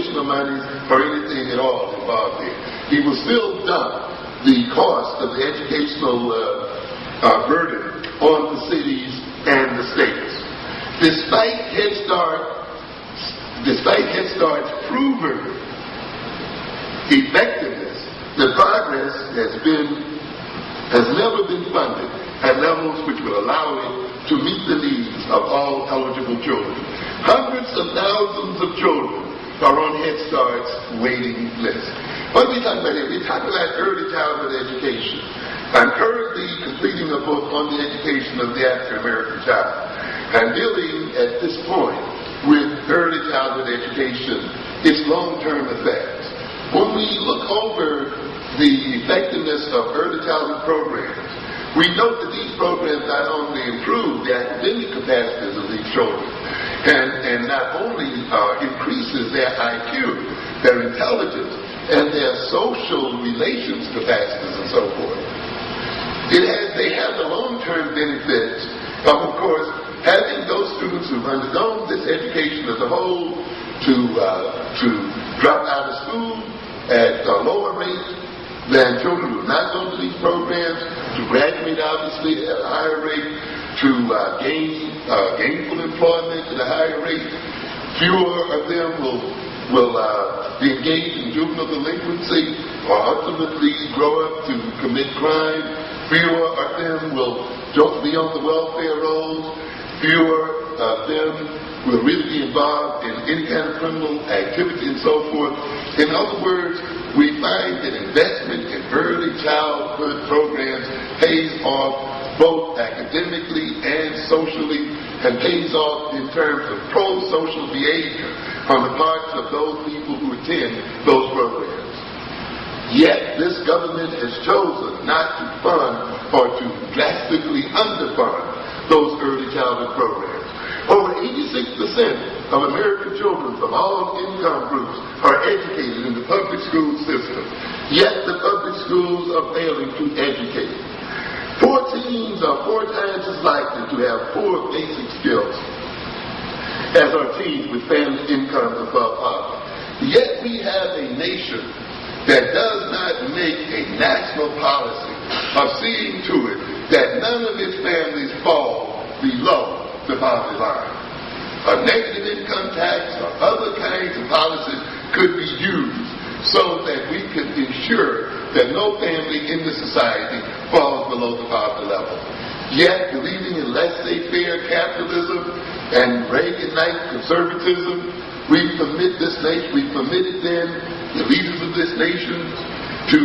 additional monies or anything at all involved there. He will still dump the cost of the educational burden on the cities and the states. Despite Head Start's proven effectiveness, the progress has never been funded at levels which will allow it to meet the needs of all eligible children. Hundreds of thousands of children are on Head Start's waiting list. What are we talking about here? We're talking about early childhood education. I'm currently completing a book on the education of the African American child. I'm dealing at this point with early childhood education, its long-term effects. When we look over the effectiveness of early childhood programs, we note that these programs not only improve the academic capacities of these children, and not only increases their IQ, their intelligence, and their social relations capacities and so forth. They have the long-term benefits of course, having those students who've undergone this education as a whole to drop out of school at a lower rate than children who have not gone to these programs, to graduate obviously at a higher rate, to gain gainful employment at a higher rate. Fewer of them will be engaged in juvenile delinquency or ultimately grow up to commit crime. Fewer of them will be on the welfare rolls. Fewer of them will really be involved in any kind of criminal activity and so forth. In other words, we find that investment in early childhood programs pays off both academically and socially, and pays off in terms of pro-social behavior on the parts of those people who attend those programs. Yet this government has chosen not to fund or to drastically underfund those early childhood programs. Over 86% of American children from all income groups are educated in the public school system. Yet the public schools are failing to educate. Poor teens are 4 times as likely to have poor basic skills as are teens with family incomes above poverty. Yet we have a nation that does not make a national policy of seeing to it that none of its families fall below the poverty line. A negative income tax or other kinds of policies could be used so that we could ensure that no family in the society falls below the poverty level. Yet, believing in laissez-faire capitalism and Reaganite conservatism, we permitted them, the leaders of this nation, to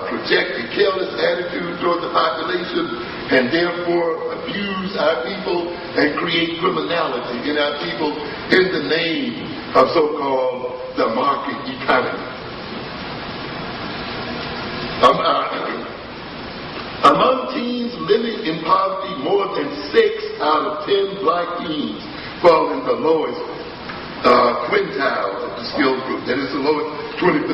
project a careless attitude toward the population and therefore abuse our people and create criminality in our people in the name of so-called the market economy. Among teens living in poverty, more than 6 out of 10 black teens fall in the lowest quintile of the skills group. That is the lowest 20%.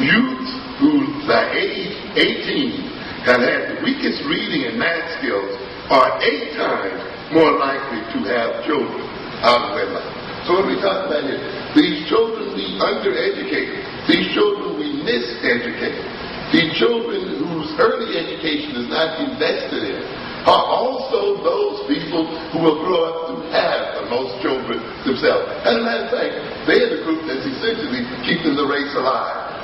Youth who by age 18 have had the weakest reading and math skills are 8 times more likely to have children out of wedlock. So what we talk about here, these children we undereducate, these children we miseducate, these children whose early education is not invested in are also those people who will grow up to have the most children themselves. As a matter of fact, they are the group that's essentially keeping the race alive.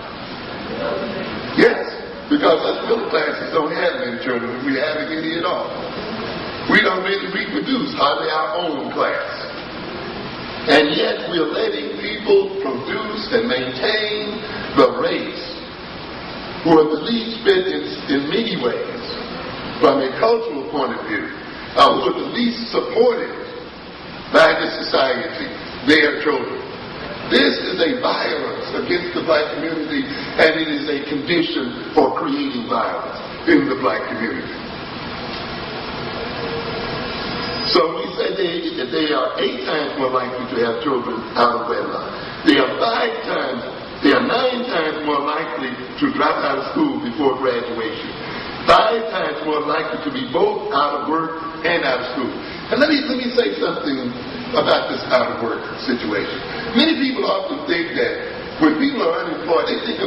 Yes, because us middle classes don't have many children, if we haven't any at all. We don't really reproduce, hardly our own class. And yet we're letting people produce and maintain the race who are the least fit in many ways from a cultural point of view, who are the least supported by the society, their children. This is a violence against the black community, and it is a condition for creating violence in the black community. So we say that they are 8 times more likely to have children out of wedlock. They are 9 times more likely to drop out of school before graduation. 5 times more likely to be both out of work and out of school. And let me say something about this out of work situation. Many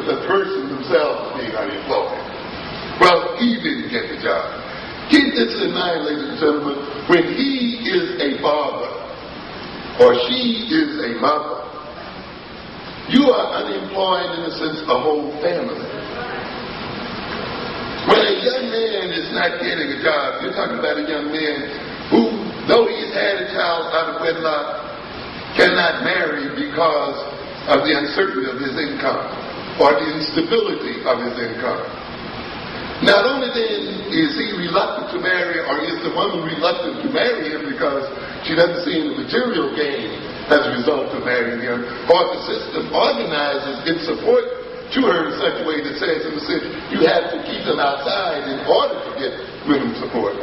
of the person themselves being unemployed. Well, he didn't get the job. Keep this in mind, ladies and gentlemen, when he is a father or she is a mother, you are unemployed in a sense, a whole family. When a young man is not getting a job, you're talking about a young man who, though he's had a child out of wedlock, cannot marry because of the uncertainty of his income or the instability of his income. Not only then is he reluctant to marry, or is the woman reluctant to marry him because she doesn't see any material gain as a result of marrying him, or the system organizes its support to her in such a way that says, in a sense, you have to keep them outside in order to get minimum support.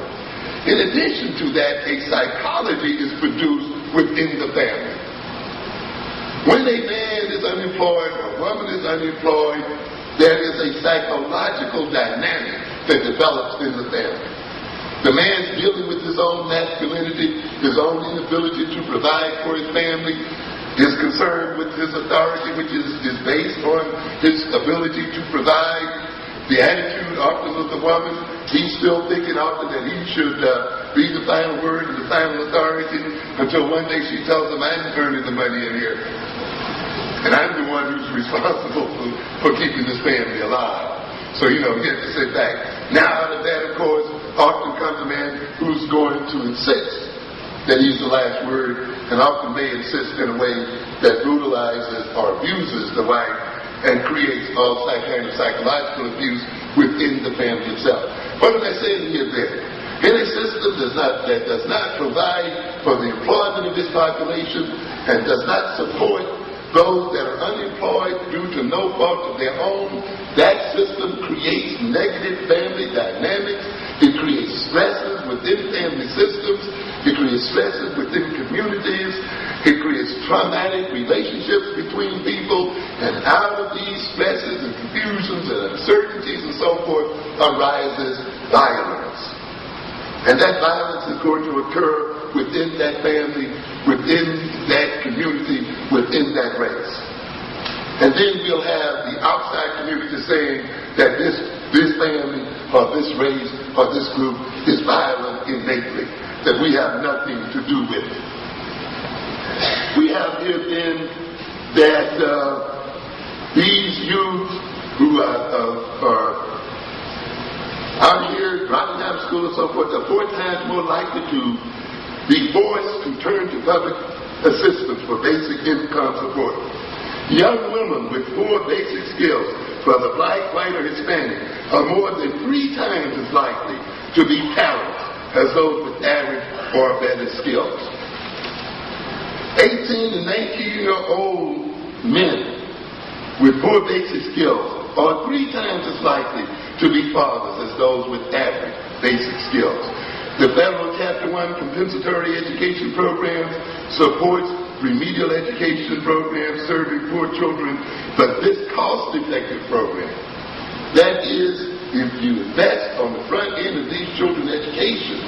In addition to that, a psychology is produced within the family. When a man is unemployed or a woman is unemployed, there is a psychological dynamic that develops in the family. The man's dealing with his own masculinity, his own inability to provide for his family, is concerned with his authority, which is based on his ability to provide. The attitude often of the woman, he's still thinking often that he should be the final word and the final authority, until one day she tells him, I'm earning the money in here. And I'm the one who's responsible for keeping this family alive. So, he has to sit back. Now, out of that, of course, often comes a man who's going to insist that he's the last word, and often may insist in a way that brutalizes or abuses the wife and creates all kind of psychological abuse within the family itself. What am I saying here then? In a system that does not provide for the employment of this population and does not support those that are unemployed due to no fault of their own, that system creates negative family dynamics. It creates stresses within family systems. It creates stresses within communities. It creates traumatic relationships between people. And out of these stresses and confusions and uncertainties and so forth arises violence. And that violence is going to occur within that family, within that community, within that race. And then we'll have the outside community saying that this family or this race or this group is violent innately, that we have nothing to do with it. We have here then that these youth who are out here dropping out of school and so forth are 4 times more likely to be forced to turn to public assistance for basic income support. Young women with 4 basic skills, whether black, white, or Hispanic, are more than 3 times as likely to be talented as those with average or better skills. 18 and 19-year-old men with 4 basic skills are 3 times as likely to be fathers as those with average basic skills. The federal Chapter 1 compensatory education program supports remedial education programs serving poor children, but this cost-effective program, that is, if you invest on the front end of these children's education,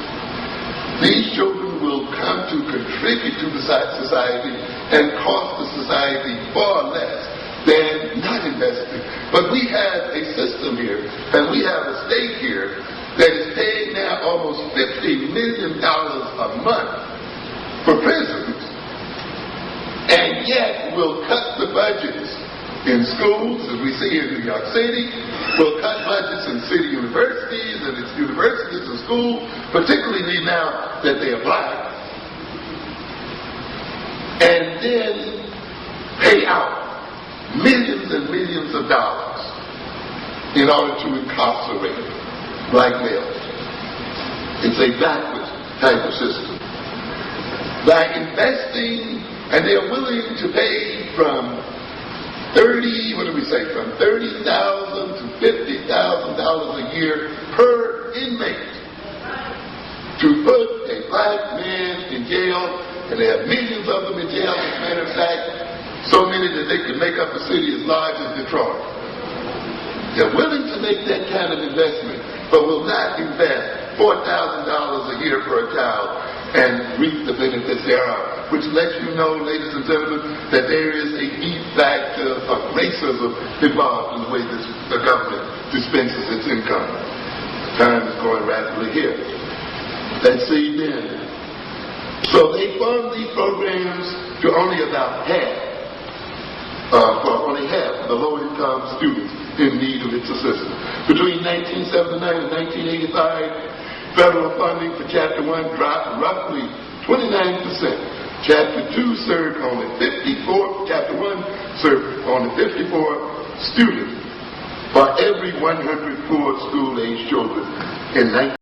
these children will come to contribute to the society and cost the society far less than not investing. But we have a system here, and we have a state here that is paying now almost $50 million a month for prisons, and yet will cut the budgets in schools, as we see in New York City, will cut budgets in city universities and its universities and schools, particularly now that they are black, and then pay out millions and millions of dollars in order to incarcerate black males. It's a backwards type of system. By investing, and they're willing to pay from $30,000 to $50,000 a year per inmate to put a black man in jail, and they have millions of them in jail. As a matter of fact, so many that they can make up a city as large as Detroit. They're willing to make that kind of investment, but will not invest $4,000 a year for a child and reap the benefits thereof, which lets you know, ladies and gentlemen, that there is a deep factor of racism involved in the way the government dispenses its income. Time is going rapidly here. Let's see then. So they fund these programs to only about for only half of the low-income students in need of its assistance. Between 1979 and 1985, federal funding for Chapter 1 dropped roughly 29%. Chapter 2 served only 54, Chapter 1 served only 54 students for every 100 poor school-age children in